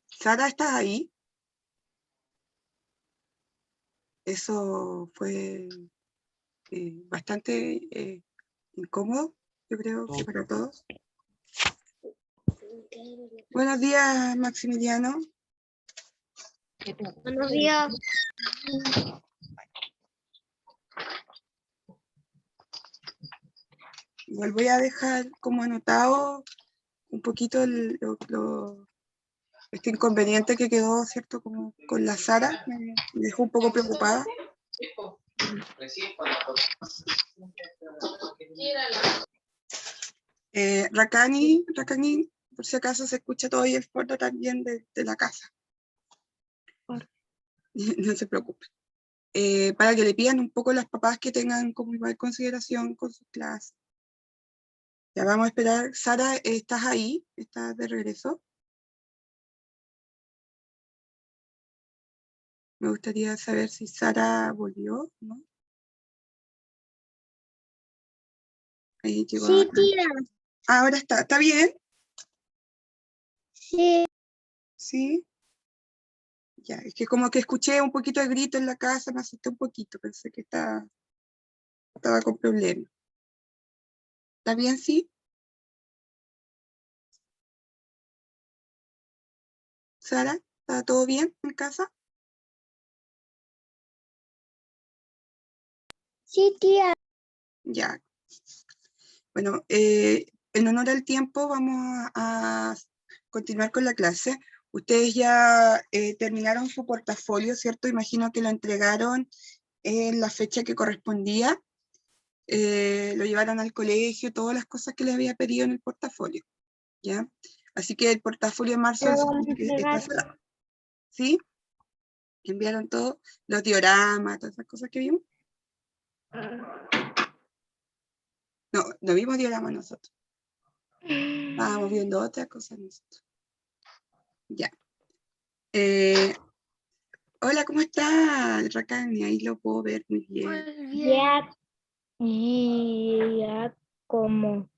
Sara, ¿estás ahí? Eso fue bastante incómodo, yo creo que para todos. Buenos días, Maximiliano. Buenos días. Igual voy a dejar como anotado un poquito este inconveniente que quedó, ¿cierto? Como con la Sara, me dejó un poco preocupada. Rakani, por si acaso se escucha todo y el fondo también de la casa. No se preocupe. Para que le pidan un poco a los papás que tengan como igual consideración con sus clases. Ya vamos a esperar. Sara, ¿estás ahí? ¿Estás de regreso? Me gustaría saber si Sara volvió, ¿no? Ahí llegó. Sí, tía. Ahora ¿está bien? Sí. Sí. Ya, es que como que escuché un poquito de grito en la casa, me asusté un poquito, pensé que estaba con problemas. ¿Está bien, sí? Sara, ¿está todo bien en casa? Sí, tía. Ya. Bueno, en honor al tiempo vamos a continuar con la clase. Ustedes ya terminaron su portafolio, ¿cierto? Imagino que lo entregaron en la fecha que correspondía. Lo llevaron al colegio, todas las cosas que les había pedido en el portafolio, ¿ya? Así que el portafolio de marzo está cerrado. ¿Sí? Enviaron todo, los dioramas, todas esas cosas que vimos. No vimos dioramas nosotros. Estábamos viendo otras cosas nosotros. Ya. Hola, ¿cómo está, Rakani? Ahí lo puedo ver muy bien. Ya como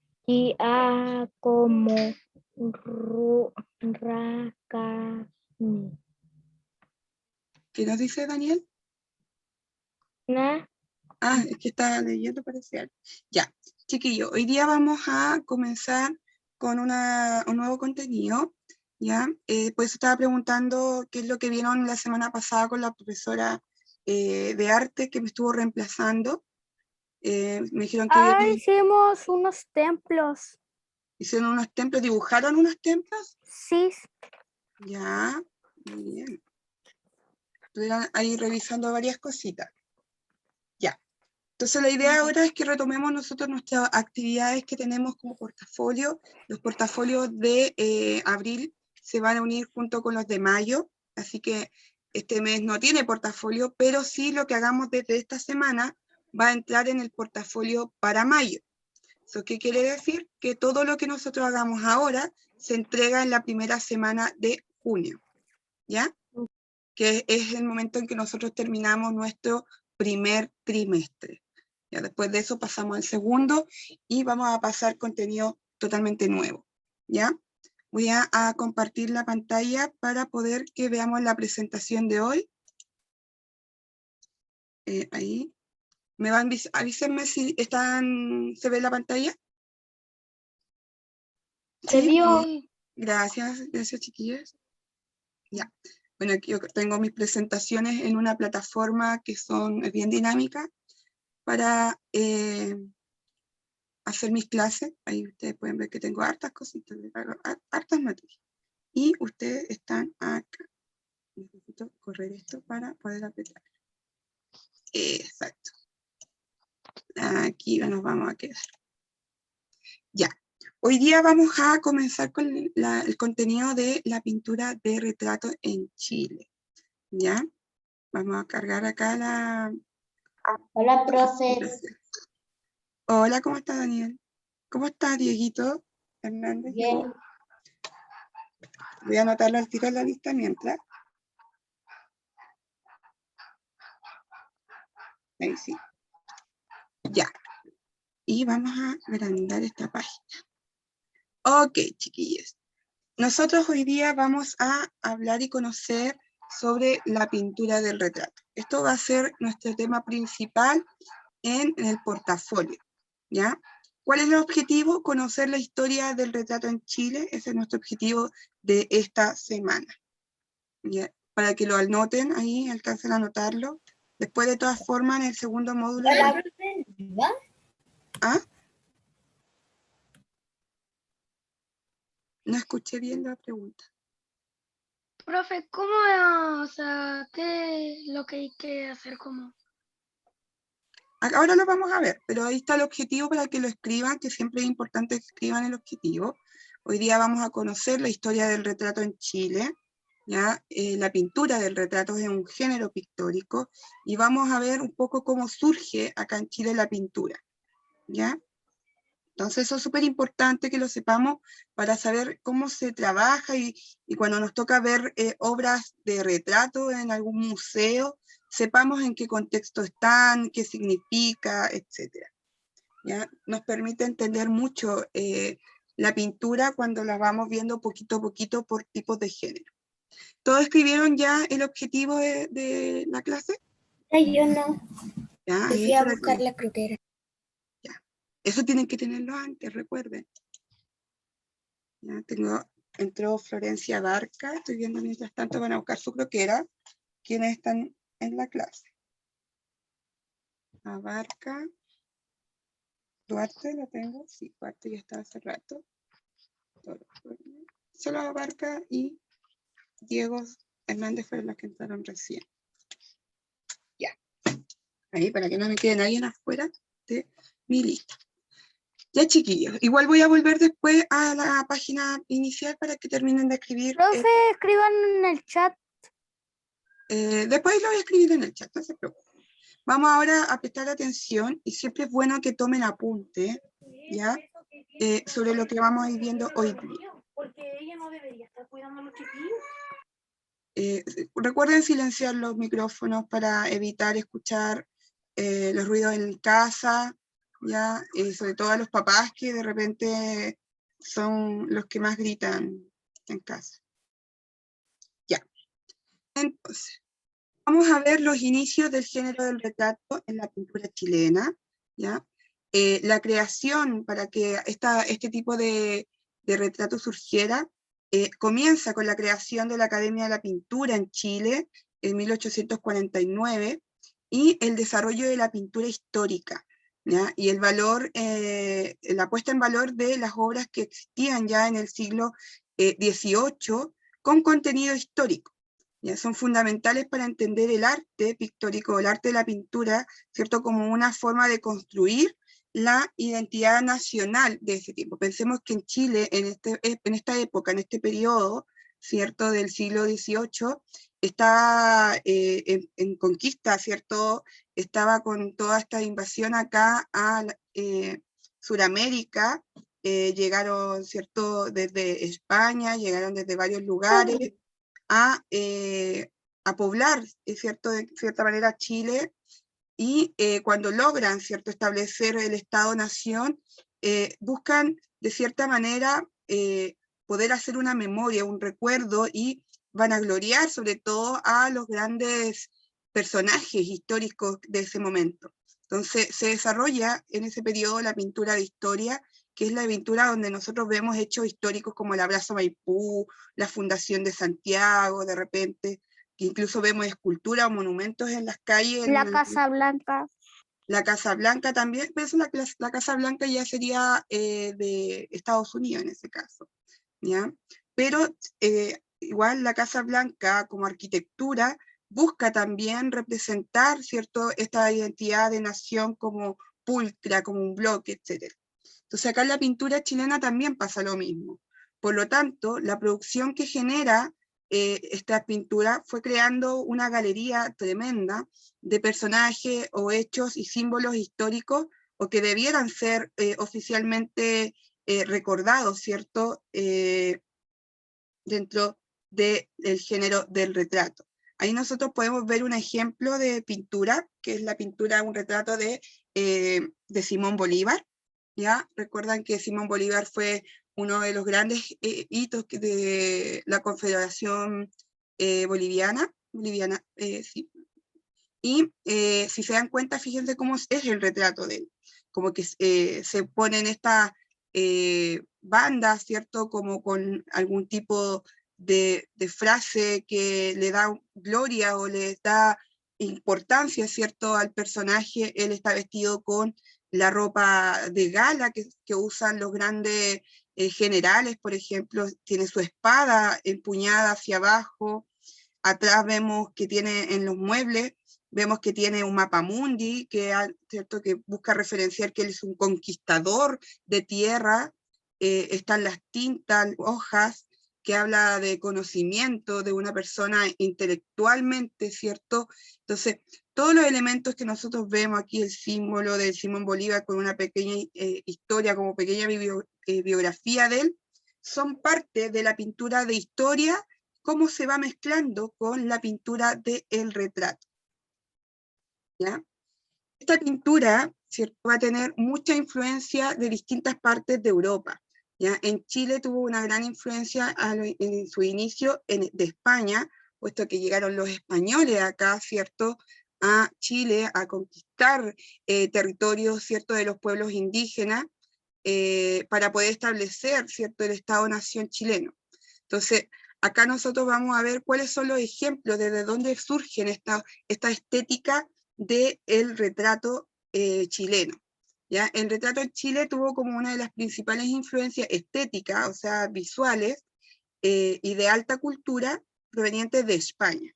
Rakani. ¿Qué nos dice Daniel? Ah, es que estaba leyendo, parecía. Ya, chiquillo, hoy día vamos a comenzar con un nuevo contenido, ¿ya? Pues estaba preguntando qué es lo que vieron la semana pasada con la profesora de arte que me estuvo reemplazando. Me dijeron que Hicimos unos templos. hicieron unos templos, dibujaron unos templos. Sí. Ya, muy bien. Estuvieron ahí revisando varias cositas. Ya. Entonces la idea ahora es que retomemos nosotros nuestras actividades que tenemos como portafolio. Los portafolios de abril se van a unir junto con los de mayo, así que este mes no tiene portafolio, pero sí lo que hagamos desde esta semana va a entrar en el portafolio para mayo. ¿Eso qué quiere decir? Que todo lo que nosotros hagamos ahora se entrega en la primera semana de junio, ¿ya? Que es el momento en que nosotros terminamos nuestro primer trimestre. Ya después de eso pasamos al segundo y vamos a pasar contenido totalmente nuevo, ¿ya? Voy a compartir la pantalla para poder que veamos la presentación de hoy. Ahí. Avísenme si se ve la pantalla. Se ¿Sí? vio. Gracias chiquillos. Ya. Bueno, aquí yo tengo mis presentaciones en una plataforma que son bien dinámicas para hacer mis clases. Ahí ustedes pueden ver que tengo hartas cositas, hartas materias. Y ustedes están acá. Necesito correr esto para poder apretar. Exacto. Aquí nos vamos a quedar. Ya. Hoy día vamos a comenzar con el contenido de la pintura de retrato en Chile. ¿Ya? Vamos a cargar acá la... Hola, profe. Hola, ¿cómo está Daniel? ¿Cómo está Dieguito Hernández? Bien. Voy a anotarlo al tiro en la lista mientras. Ahí sí. Ya. Y vamos a agrandar esta página. Ok, chiquillos. Nosotros hoy día vamos a hablar y conocer sobre la pintura del retrato. Esto va a ser nuestro tema principal en el portafolio, ¿ya? ¿Cuál es el objetivo? Conocer la historia del retrato en Chile. Ese es nuestro objetivo de esta semana, ¿ya? Para que lo anoten ahí, alcancen a anotarlo. Después, de todas formas, en el segundo módulo... ¿Ah? No escuché bien la pregunta. Profe, ¿cómo, o sea, qué es lo que hay que hacer como? Ahora lo vamos a ver, pero ahí está el objetivo para que lo escriban, que siempre es importante que escriban el objetivo. Hoy día vamos a conocer la historia del retrato en Chile, ¿ya? La pintura del retrato es un género pictórico, y vamos a ver un poco cómo surge acá en Chile la pintura, ¿ya? Entonces eso es súper importante que lo sepamos para saber cómo se trabaja y cuando nos toca ver obras de retrato en algún museo, sepamos en qué contexto están, qué significa, etc. ¿Ya? Nos permite entender mucho la pintura cuando la vamos viendo poquito a poquito por tipos de género. ¿Todos escribieron ya el objetivo de la clase? Yo no. Ya, Me ahí fui a para buscar que... la crutera. Eso tienen que tenerlo antes, recuerden. Ya entró Florencia Barca, estoy viendo mientras tanto van a buscar su croquera, quienes están en la clase. Abarca, Duarte, ¿la tengo? Sí, Duarte ya está hace rato. Solo Abarca y Diego Hernández fueron los que entraron recién. Ya, ahí para que no me quede nadie afuera de mi lista. Ya, chiquillos, igual voy a volver después a la página inicial para que terminen de escribir. Profe, escriban en el chat. Después lo voy a escribir en el chat, no se preocupen. Vamos ahora a prestar atención, y siempre es bueno que tomen apunte, ¿ya? Sobre lo que vamos a ir viendo hoy día. Porque ella no debería estar cuidando a los chiquillos. Recuerden silenciar los micrófonos para evitar escuchar los ruidos en casa, ¿ya? Sobre todo a los papás que de repente son los que más gritan en casa. Ya. Entonces, vamos a ver los inicios del género del retrato en la pintura chilena, ¿ya? La creación para que este tipo de retrato surgiera comienza con la creación de la Academia de la Pintura en Chile en 1849 y el desarrollo de la pintura histórica, ¿ya? Y el valor, la puesta en valor de las obras que existían ya en el siglo XVIII con contenido histórico. ¿Ya? Son fundamentales para entender el arte pictórico, el arte de la pintura, ¿cierto? Como una forma de construir la identidad nacional de ese tiempo. Pensemos que en Chile, en esta época, en este periodo, ¿cierto? Del siglo XVIII, estaba en conquista, ¿cierto? Estaba con toda esta invasión acá a Suramérica, llegaron, ¿cierto? Desde España, llegaron desde varios lugares, a poblar, ¿cierto? De cierta manera Chile, y cuando logran, ¿cierto?, establecer el Estado-Nación, buscan de cierta manera poder hacer una memoria, un recuerdo, y vanagloriar sobre todo a los grandes personajes históricos de ese momento. Entonces se desarrolla en ese periodo la pintura de historia, que es la pintura donde nosotros vemos hechos históricos como el Abrazo Maipú, la Fundación de Santiago, de repente, que incluso vemos esculturas o monumentos en las calles. La Casa Blanca. La Casa Blanca también, pero la Casa Blanca ya sería de Estados Unidos en ese caso, ¿ya? Pero igual la Casa Blanca como arquitectura busca también representar, ¿cierto?, esta identidad de nación como pulcra, como un bloque, etc. Entonces acá en la pintura chilena también pasa lo mismo. Por lo tanto, la producción que genera esta pintura fue creando una galería tremenda de personajes o hechos y símbolos históricos o que debieran ser oficialmente recordados, ¿cierto?, dentro del género del retrato. Ahí nosotros podemos ver un ejemplo de pintura, que es la pintura, un retrato de Simón Bolívar, ¿ya? Recuerdan que Simón Bolívar fue uno de los grandes hitos de la Confederación Boliviana, sí. Y si se dan cuenta, fíjense cómo es el retrato de él, como que se ponen estas bandas, ¿cierto? Como con algún tipo de frase que le da gloria o le da importancia, ¿cierto? Al personaje. Él está vestido con la ropa de gala que usan los grandes generales, por ejemplo, tiene su espada empuñada hacia abajo. Atrás vemos que tiene en los muebles, vemos que tiene un mapamundi, ¿cierto? Que busca referenciar que él es un conquistador de tierra. Están las tintas, hojas, que habla de conocimiento de una persona intelectualmente, ¿cierto? Entonces, todos los elementos que nosotros vemos aquí, el símbolo de Simón Bolívar con una pequeña historia, como pequeña biografía de él, son parte de la pintura de historia, cómo se va mezclando con la pintura del retrato. ¿Ya? Esta pintura, ¿cierto? Va a tener mucha influencia de distintas partes de Europa. ¿Ya? En Chile tuvo una gran influencia en su inicio de España, puesto que llegaron los españoles acá, ¿cierto?, a Chile a conquistar territorios, ¿cierto?, de los pueblos indígenas para poder establecer, ¿cierto?, el Estado-Nación chileno. Entonces, acá nosotros vamos a ver cuáles son los ejemplos, desde dónde surgen esta estética del retrato chileno. ¿Ya? El retrato en Chile tuvo como una de las principales influencias estéticas, o sea, visuales, y de alta cultura provenientes de España.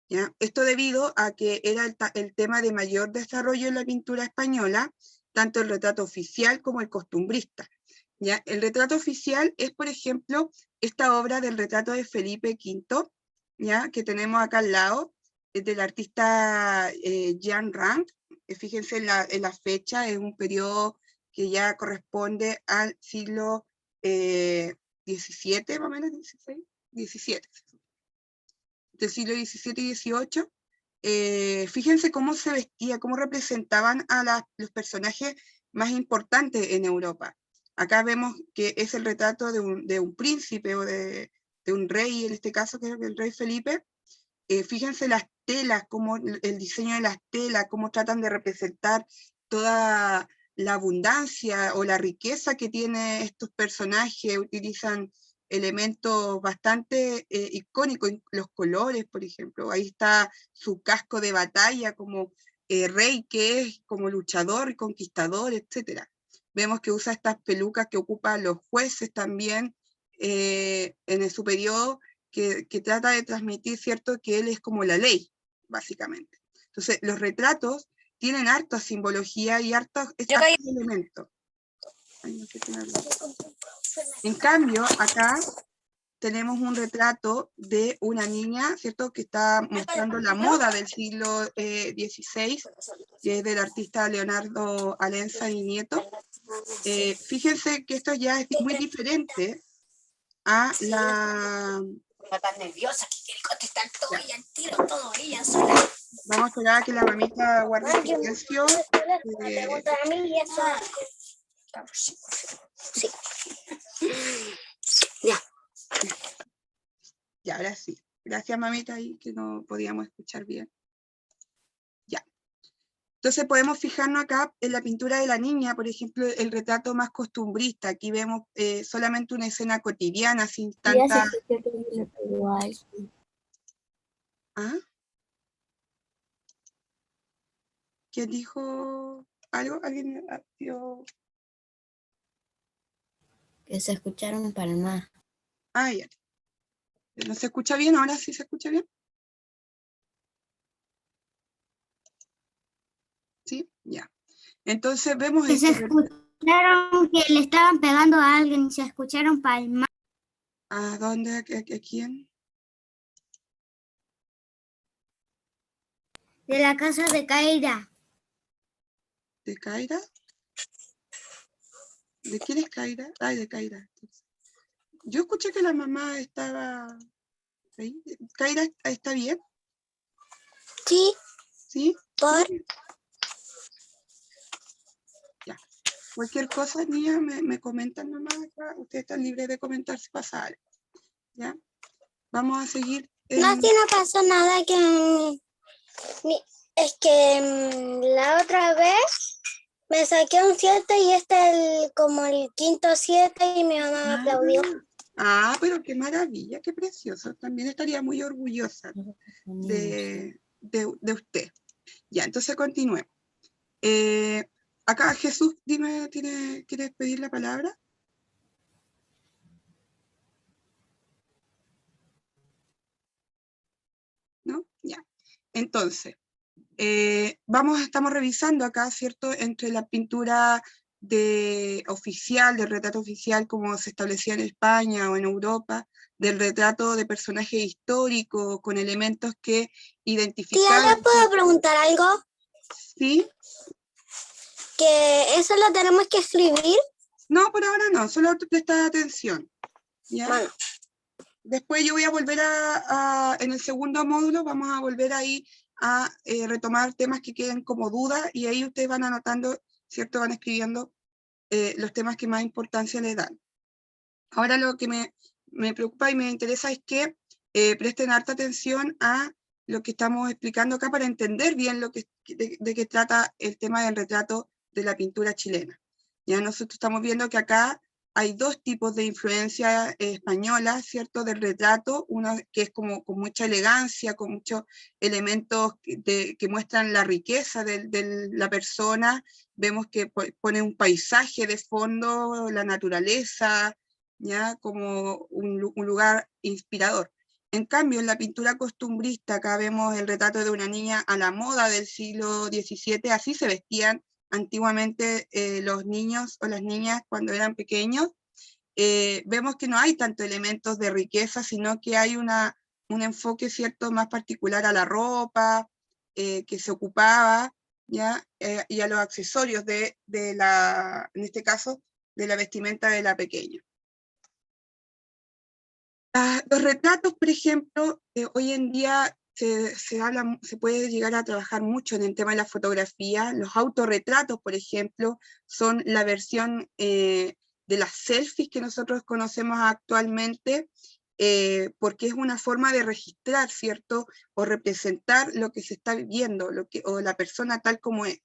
¿Ya? Esto debido a que era el tema de mayor desarrollo en la pintura española, tanto el retrato oficial como el costumbrista. ¿Ya? El retrato oficial es, por ejemplo, esta obra del retrato de Felipe V, ¿ya? Que tenemos acá al lado, es del artista Jan Rank. Fíjense en la fecha, es un periodo que ya corresponde al siglo XVII, más o menos, XVI, XVII, del siglo XVII y XVIII. Fíjense cómo se vestía, cómo representaban a los personajes más importantes en Europa. Acá vemos que es el retrato de un príncipe o de un rey, en este caso creo que el rey Felipe. Fíjense las telas, cómo el diseño de las telas, cómo tratan de representar toda la abundancia o la riqueza que tienen estos personajes. Utilizan elementos bastante icónicos, los colores, por ejemplo. Ahí está su casco de batalla como rey que es, como luchador y conquistador, etc. Vemos que usa estas pelucas que ocupan los jueces también en su periodo, que trata de transmitir, ¿cierto?, que él es como la ley, básicamente. Entonces, los retratos tienen harta simbología y hartos elementos. Ay, no sé quién habla. En cambio, acá tenemos un retrato de una niña, ¿cierto?, que está mostrando la moda del siglo XVI, que es del artista Leonardo Alenza y Nieto. Fíjense que esto ya es muy diferente a la... Está tan nerviosa que quiere contestar todo ella al tiro, todo ella sola. Vamos a esperar a que la mamita guarde silencio. Sí. Ya. Ya, ahora sí. Gracias, mamita, ahí que no podíamos escuchar bien. Ya. Entonces podemos fijarnos acá en la pintura de la niña, por ejemplo, el retrato más costumbrista. Aquí vemos solamente una escena cotidiana, sin tanta... ¿Ah? ¿Quién dijo algo? ¿Alguien dio...? Que se escucharon palmas. Ah, ya. ¿No se escucha bien? ¿Ahora sí se escucha bien? ¿Sí? Ya. Entonces vemos... Que se escucharon que le estaban pegando a alguien y se escucharon palmas. ¿A dónde? ¿A quién? De la casa de Kaira. ¿De Kaira? ¿De quién es Kaira? Ay, de Kaira. Yo escuché que la mamá estaba ahí. ¿Kaira está bien? Sí, ¿Sí? por... Ya. Cualquier cosa, niña, me comentan nomás acá. Ustedes están libres de comentar si pasa algo. ¿Ya? Vamos a seguir. No, si no pasó nada, que es que la otra vez me saqué un 7 y como el quinto 7 y mi mamá me aplaudió. Pero qué maravilla, qué precioso. También estaría muy orgullosa de usted. Ya, entonces continuemos. Acá Jesús, dime, ¿quieres pedir la palabra? ¿No? Ya. Entonces, estamos revisando acá, ¿cierto? Entre la pintura del retrato oficial como se establecía en España o en Europa, del retrato de personajes históricos con elementos que Tía, identificaban. ¿le puedo preguntar algo? ¿Sí? ¿Que eso lo tenemos que escribir? No, por ahora no, solo presta atención. ¿Ya? Bueno. Después yo voy a volver en el segundo módulo, vamos a volver ahí a retomar temas que queden como dudas y ahí ustedes van anotando, ¿cierto? Van escribiendo los temas que más importancia le dan. Ahora lo que me preocupa y me interesa es que presten harta atención a lo que estamos explicando acá para entender bien de qué trata el tema del retrato de la pintura chilena. Ya nosotros estamos viendo que acá hay dos tipos de influencia española, ¿cierto? Del retrato, una que es como con mucha elegancia, con muchos elementos que muestran la riqueza de la persona. Vemos que pone un paisaje de fondo, la naturaleza, ¿ya? Como un lugar inspirador. En cambio, en la pintura costumbrista, acá vemos el retrato de una niña a la moda del siglo XVII, así se vestían antiguamente los niños o las niñas cuando eran pequeños. Vemos que no hay tantos elementos de riqueza, sino que hay un enfoque, ¿cierto?, más particular a la ropa que se ocupaba, ¿ya? Y a los accesorios en este caso, de la vestimenta de la pequeña. Los retratos, por ejemplo, hoy en día se puede llegar a trabajar mucho en el tema de la fotografía. Los autorretratos, por ejemplo, son la versión de las selfies que nosotros conocemos actualmente, porque es una forma de registrar, ¿cierto? O representar lo que se está viviendo, o la persona tal como es,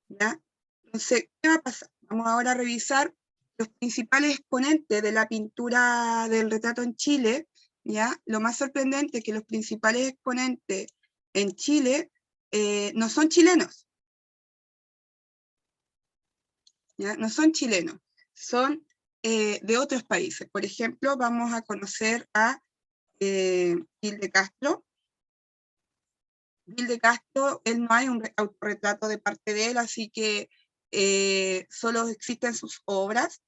¿ya? Entonces, ¿qué va a pasar? Vamos ahora a revisar los principales exponentes de la pintura del retrato en Chile, ¿ya? Lo más sorprendente es que los principales exponentes en Chile no son chilenos, ¿ya? No son chilenos, son de otros países. Por ejemplo, vamos a conocer a Gil de Castro. Gil de Castro, él no hay un autorretrato de parte de él, así que solo existen sus obras.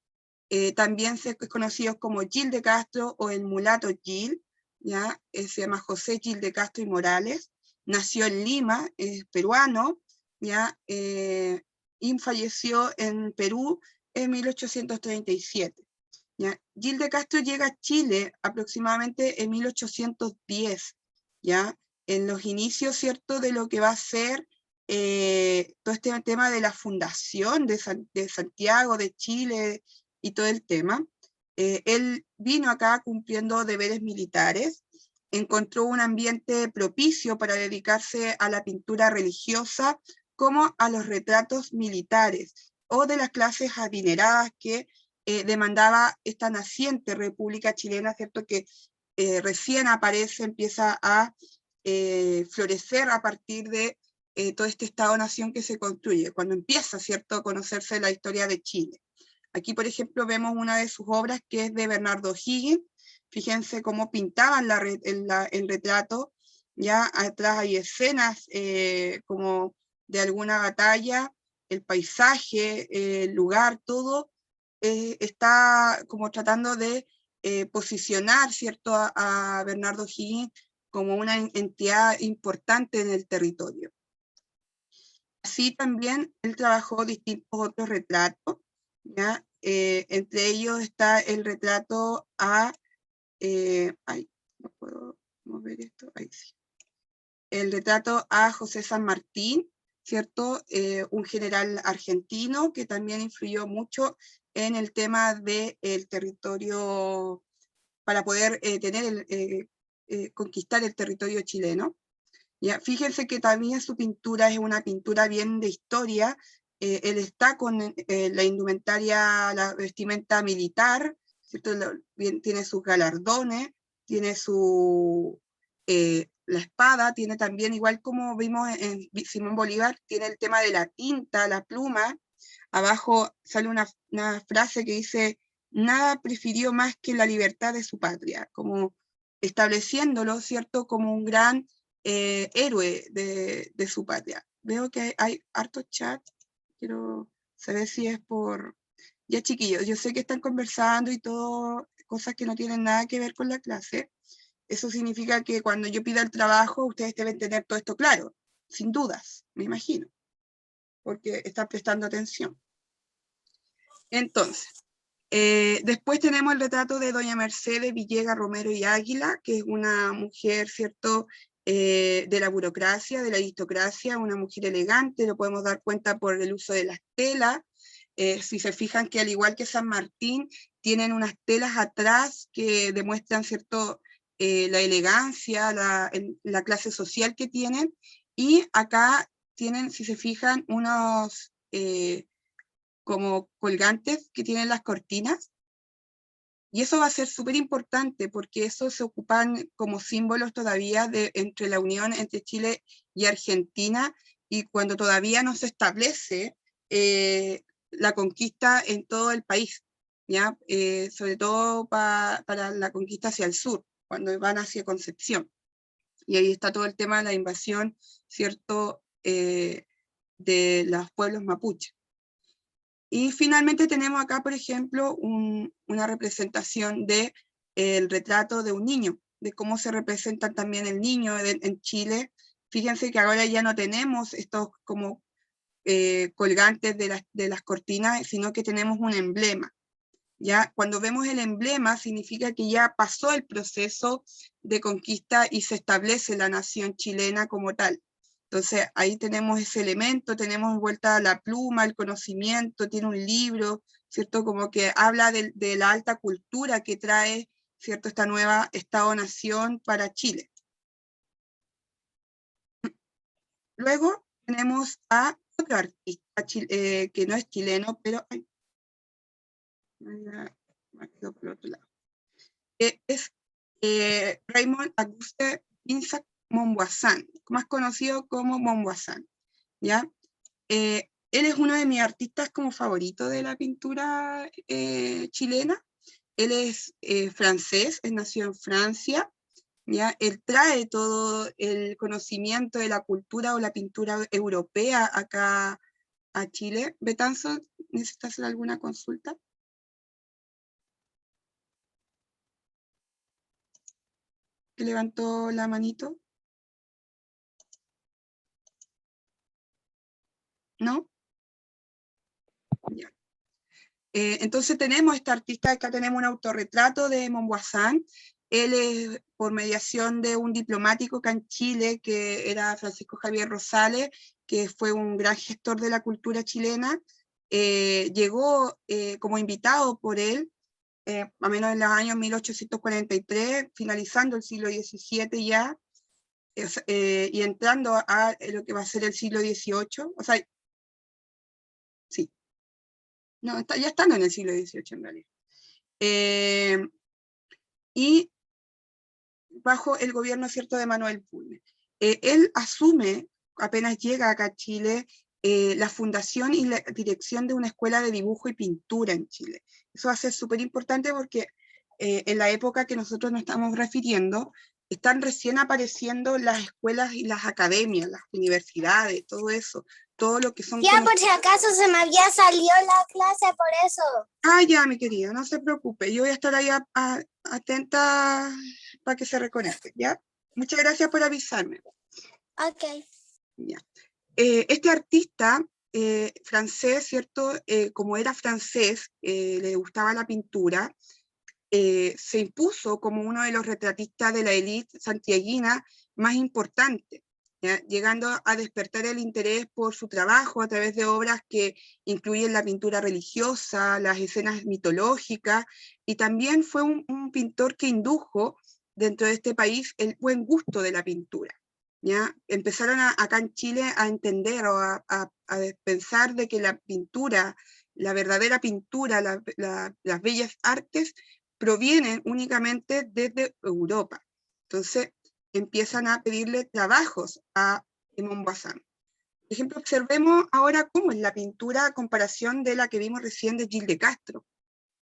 También es conocido como Gil de Castro o el mulato Gil, ¿ya? Se llama José Gil de Castro y Morales, nació en Lima, es peruano, ¿ya? Y falleció en Perú en 1837. ¿Ya? Gil de Castro llega a Chile aproximadamente en 1810, ¿ya? En los inicios, ¿cierto?, de lo que va a ser todo este tema de la fundación de Santiago, de Chile, y todo el tema. Él vino acá cumpliendo deberes militares, encontró un ambiente propicio para dedicarse a la pintura religiosa como a los retratos militares o de las clases adineradas que demandaba esta naciente República Chilena, ¿cierto? Que recién empieza a florecer a partir de todo este Estado-Nación que se construye, cuando empieza, ¿cierto?, a conocerse la historia de Chile. Aquí, por ejemplo, vemos una de sus obras que es de Bernardo O'Higgins. Fíjense cómo pintaban el retrato. Ya atrás hay escenas como de alguna batalla, el paisaje, el lugar, todo está como tratando de posicionar, ¿cierto?, a Bernardo O'Higgins como una entidad importante en el territorio. Así también él trabajó distintos otros retratos, ¿ya? Entre ellos está el retrato no puedo mover esto, ahí sí. El retrato a José San Martín, ¿cierto? Un general argentino que también influyó mucho en el tema del territorio, para poder conquistar el territorio chileno. ¿Ya? Fíjense que también su pintura es una pintura bien de historia. Él está con la indumentaria, la vestimenta militar, ¿cierto? Tiene sus galardones, tiene la espada, tiene también, igual como vimos en Simón Bolívar, tiene el tema de la tinta, la pluma. Abajo sale una frase que dice: nada prefirió más que la libertad de su patria, como estableciéndolo, ¿cierto?, como un gran héroe de su patria. Veo que hay harto chat, quiero saber si es por... Ya, chiquillos, yo sé que están conversando y todo, cosas que no tienen nada que ver con la clase. Eso significa que cuando yo pida el trabajo, ustedes deben tener todo esto claro, sin dudas, me imagino, porque están prestando atención. Entonces, después tenemos el retrato de doña Mercedes Villegas Romero y Águila, que es una mujer, ¿cierto?, de la burocracia, de la aristocracia, una mujer elegante, lo podemos dar cuenta por el uso de las telas. Si se fijan que al igual que San Martín, tienen unas telas atrás que demuestran, ¿cierto?, la elegancia, la clase social que tienen, y acá tienen, si se fijan, unos como colgantes que tienen las cortinas, y eso va a ser súper importante porque eso se ocupan como símbolos todavía entre la unión entre Chile y Argentina, y cuando todavía no se establece la conquista en todo el país, ¿ya? Sobre todo para la conquista hacia el sur, cuando van hacia Concepción. Y ahí está todo el tema de la invasión, ¿cierto?, de los pueblos mapuches. Y finalmente tenemos acá, por ejemplo, una representación del retrato de un niño, de cómo se representa también el niño en Chile. Fíjense que ahora ya no tenemos estos como colgantes de las cortinas, sino que tenemos un emblema. ¿Ya? Cuando vemos el emblema significa que ya pasó el proceso de conquista y se establece la nación chilena como tal. Entonces ahí tenemos ese elemento, tenemos vuelta la pluma, el conocimiento, tiene un libro, ¿cierto? Como que habla de la alta cultura que trae, ¿cierto?, esta nueva Estado-nación para Chile. Luego tenemos a otro artista que no es chileno, pero... por otro lado. Es Raymond Auguste Pinsac Monvoisin, más conocido como Monvoisin, ¿ya? Él es uno de mis artistas como favorito de la pintura chilena. Él es francés, él nació en Francia, ¿ya? Él trae todo el conocimiento de la cultura o la pintura europea acá a Chile. Betanzo, ¿necesitas hacer alguna consulta? Que levantó la manito. ¿No? Ya. Entonces tenemos esta artista, acá tenemos un autorretrato de Monvoisin. Él es por mediación de un diplomático acá en Chile, que era Francisco Javier Rosales, que fue un gran gestor de la cultura chilena. Llegó como invitado por él, a menos en los años 1843, finalizando el siglo XVII ya, y entrando a lo que va a ser el siglo XVIII, o sea, sí, no, ya estando en el siglo XVIII en realidad. Y bajo el gobierno, ¿cierto?, de Manuel Bulnes. Él asume, apenas llega acá a Chile, la fundación y la dirección de una escuela de dibujo y pintura en Chile. Eso va a ser súper importante porque en la época que nosotros nos estamos refiriendo, están recién apareciendo las escuelas y las academias, las universidades, todo eso, todo lo que son... Ya, por si acaso se me había salido la clase, por eso. Ah, ya, mi querida, no se preocupe, yo voy a estar ahí atenta para que se reconecte, ¿ya? Muchas gracias por avisarme. Ok. Ya. Este artista francés, ¿cierto? Como era francés, le gustaba la pintura, se impuso como uno de los retratistas de la élite santiaguina más importante, ¿ya? Llegando a despertar el interés por su trabajo a través de obras que incluyen la pintura religiosa, las escenas mitológicas, y también fue un pintor que indujo dentro de este país el buen gusto de la pintura. ¿Ya? Empezaron acá en Chile a entender o a pensar de que la pintura, la verdadera pintura, las bellas artes, provienen únicamente desde Europa. Entonces empiezan a pedirle trabajos a Montbazan. Por ejemplo, observemos ahora cómo es la pintura a comparación de la que vimos recién de Gil de Castro.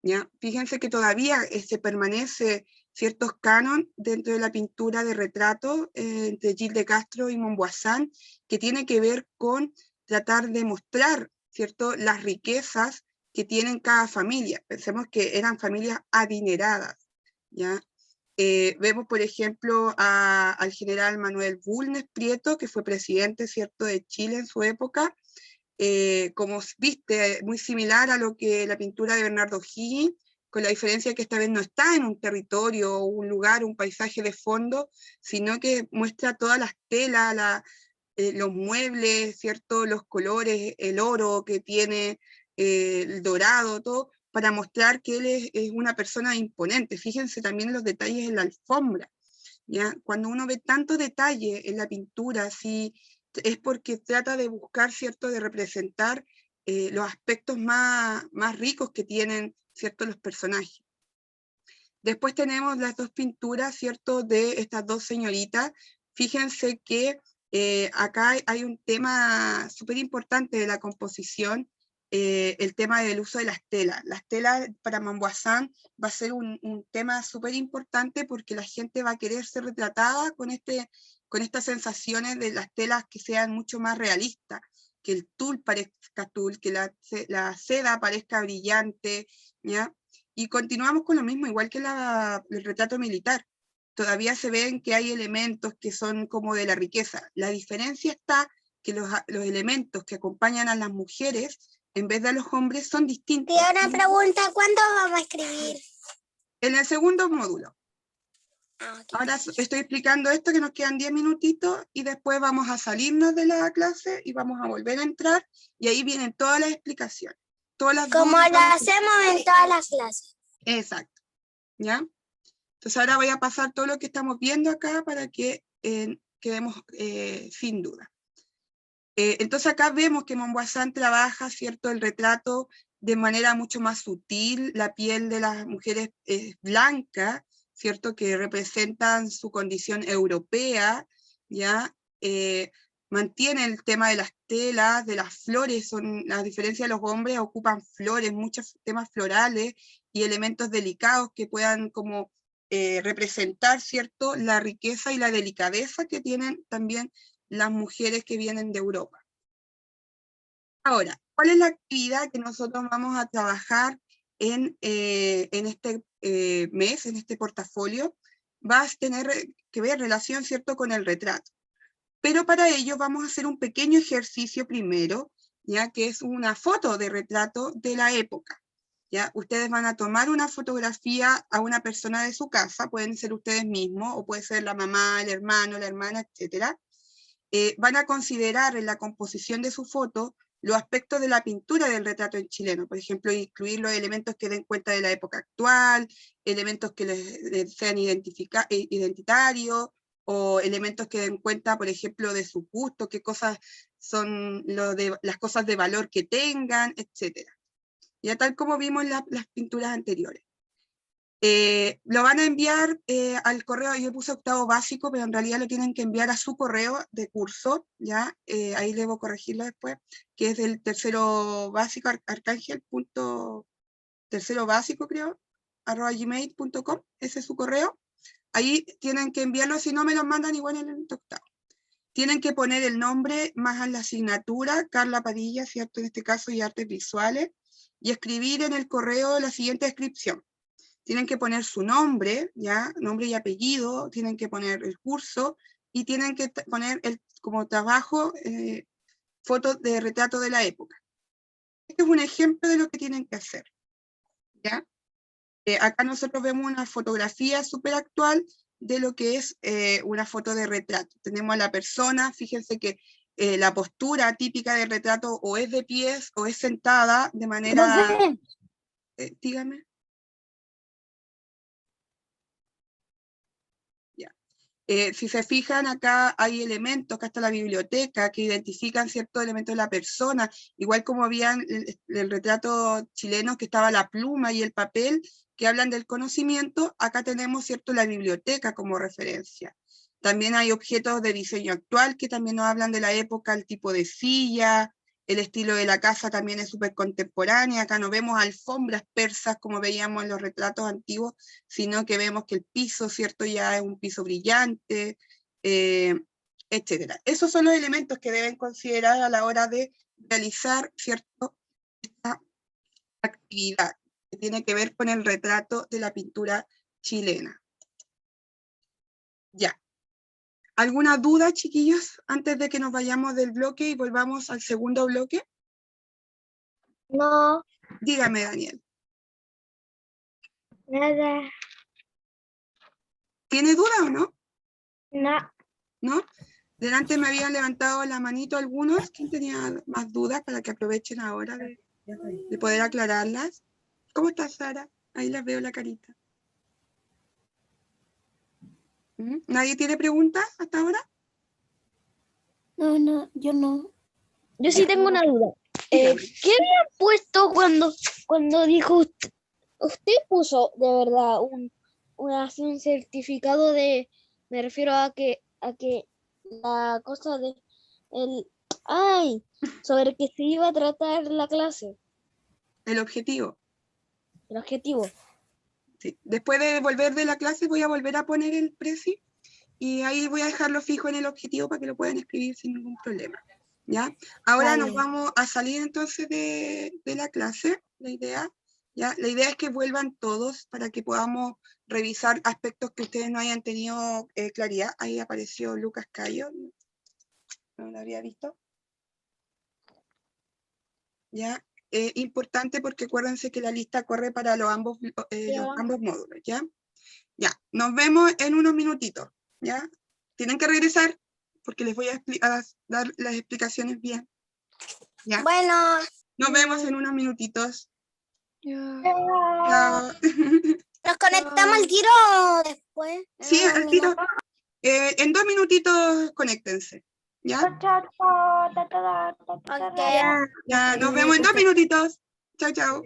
¿Ya? Fíjense que todavía se permanece ciertos cánones dentro de la pintura de retrato entre Gil de Castro y Montbazan, que tiene que ver con tratar de mostrar, ¿cierto?, las riquezas que tienen cada familia. Pensemos que eran familias adineradas, ¿ya? Vemos, por ejemplo, al general Manuel Bulnes Prieto, que fue presidente, ¿cierto?, de Chile en su época, como viste, muy similar a lo que la pintura de Bernardo O'Higgins, con la diferencia que esta vez no está en un territorio, un lugar, un paisaje de fondo, sino que muestra todas las telas, los muebles, ¿cierto? Los colores, el oro que tiene, el dorado, todo, para mostrar que él es una persona imponente. Fíjense también los detalles en la alfombra, ¿ya? Cuando uno ve tanto detalle en la pintura, sí, es porque trata de buscar, ¿cierto?, de representar los aspectos más ricos que tienen, ¿cierto?, los personajes. Después tenemos las dos pinturas, ¿cierto?, de estas dos señoritas. Fíjense que acá hay un tema súper importante de la composición, el tema del uso de las telas. Las telas para Montbazan va a ser un tema súper importante porque la gente va a querer ser retratada con estas sensaciones de las telas que sean mucho más realistas, que el tul parezca tul, que la seda parezca brillante, ¿ya? Y continuamos con lo mismo, igual que el retrato militar. Todavía se ven que hay elementos que son como de la riqueza. La diferencia está que los elementos que acompañan a las mujeres, en vez de a los hombres, son distintos. Y una pregunta, ¿cuándo vamos a escribir? En el segundo módulo. Ah, ok. Ahora estoy explicando esto, que nos quedan 10 minutitos, y después vamos a salirnos de la clase y vamos a volver a entrar, y ahí vienen todas las explicaciones. Todas las Como dudas, lo hacemos en todas las clases. exacto, ¿ya? Entonces ahora voy a pasar todo lo que estamos viendo acá para que quedemos sin duda. Entonces acá vemos que Montbazan trabaja, ¿cierto?, el retrato de manera mucho más sutil. La piel de las mujeres es blanca, ¿cierto?, que representan su condición europea, ¿ya? Mantiene el tema de las telas, de las flores, a diferencia de los hombres, ocupan flores, muchos temas florales y elementos delicados que puedan como representar, ¿cierto?, la riqueza y la delicadeza que tienen también las mujeres que vienen de Europa. Ahora, ¿cuál es la actividad que nosotros vamos a trabajar en este mes, en este portafolio? Va a tener que ver relación, ¿cierto?, con el retrato. Pero para ello vamos a hacer un pequeño ejercicio primero, ya que es una foto de retrato de la época. ¿Ya? Ustedes van a tomar una fotografía a una persona de su casa, pueden ser ustedes mismos, o puede ser la mamá, el hermano, la hermana, etc. Van a considerar en la composición de su foto los aspectos de la pintura del retrato en chileno, por ejemplo, incluir los elementos que den cuenta de la época actual, elementos que les sean identitarios, o elementos que den cuenta, por ejemplo, de su gusto, qué cosas son las cosas de valor que tengan, etc. Ya tal como vimos en las pinturas anteriores. Lo van a enviar al correo, yo puse octavo básico, pero en realidad lo tienen que enviar a su correo de curso, ¿ya? Ahí debo corregirlo después, que es del tercero básico, tercero básico, creo, @gmail.com, ese es su correo. Ahí tienen que enviarlo, si no me lo mandan igual en el octavo. Tienen que poner el nombre más a la asignatura, Carla Padilla, ¿cierto? En este caso, y artes visuales, y escribir en el correo la siguiente descripción. Tienen que poner su nombre, ¿ya? Nombre y apellido, tienen que poner el curso, y tienen que poner como trabajo fotos de retrato de la época. Este es un ejemplo de lo que tienen que hacer, ¿ya? Acá nosotros vemos una fotografía súper actual de lo que es una foto de retrato. Tenemos a la persona, fíjense que la postura típica del retrato o es de pies o es sentada de manera... dígame. Ya. Si se fijan, acá hay elementos, acá está la biblioteca, que identifican ciertos elementos de la persona, igual como habían el retrato chileno, que estaba la pluma y el papel, que hablan del conocimiento. Acá tenemos, cierto, la biblioteca como referencia. También hay objetos de diseño actual que también nos hablan de la época, el tipo de silla, el estilo de la casa también es súper contemporánea. Acá no vemos alfombras persas como veíamos en los retratos antiguos, sino que vemos que el piso, ¿cierto?, ya es un piso brillante, etcétera. Esos son los elementos que deben considerar a la hora de realizar, ¿cierto?, esta actividad que tiene que ver con el retrato de la pintura chilena. Ya. ¿Alguna duda, chiquillos, antes de que nos vayamos del bloque y volvamos al segundo bloque? No, Dígame, Daniel. nada, ¿Tiene duda o no? no. ¿No? Delante me habían levantado la manito algunos. ¿Quién tenía más dudas para que aprovechen ahora de poder aclararlas? ¿Cómo está Sara? Ahí las veo la carita. ¿Nadie tiene preguntas hasta ahora? No, yo no. Yo sí tengo una duda. Dígame. ¿Qué había puesto cuando dijo usted puso de verdad así un certificado de, me refiero a que la cosa de sobre que se iba a tratar la clase, El objetivo. el objetivo? Sí. Después de volver de la clase voy a volver a poner el preci y ahí voy a dejarlo fijo en el objetivo para que lo puedan escribir sin ningún problema. ¿Ya? Ahora Vale. nos vamos a salir entonces de la clase, la idea. ¿Ya? La idea es que vuelvan todos para que podamos revisar aspectos que ustedes no hayan tenido claridad. Ahí apareció Lucas Cayo, no lo había visto. ¿Ya? Importante porque acuérdense que la lista corre para los ambos módulos, ¿ya? Ya, nos vemos en unos minutitos, ¿ya? Tienen que regresar porque les voy a dar las explicaciones bien, ¿ya? Bueno, Nos vemos en unos minutitos. Ya. Chao. ¿nos conectamos al tiro o después? ¿En Sí, unos al tiro. minutos? En 2 minutitos, conéctense, ¿ya? Ok. Ya, nos vemos en 2 minutitos. Chao, chao.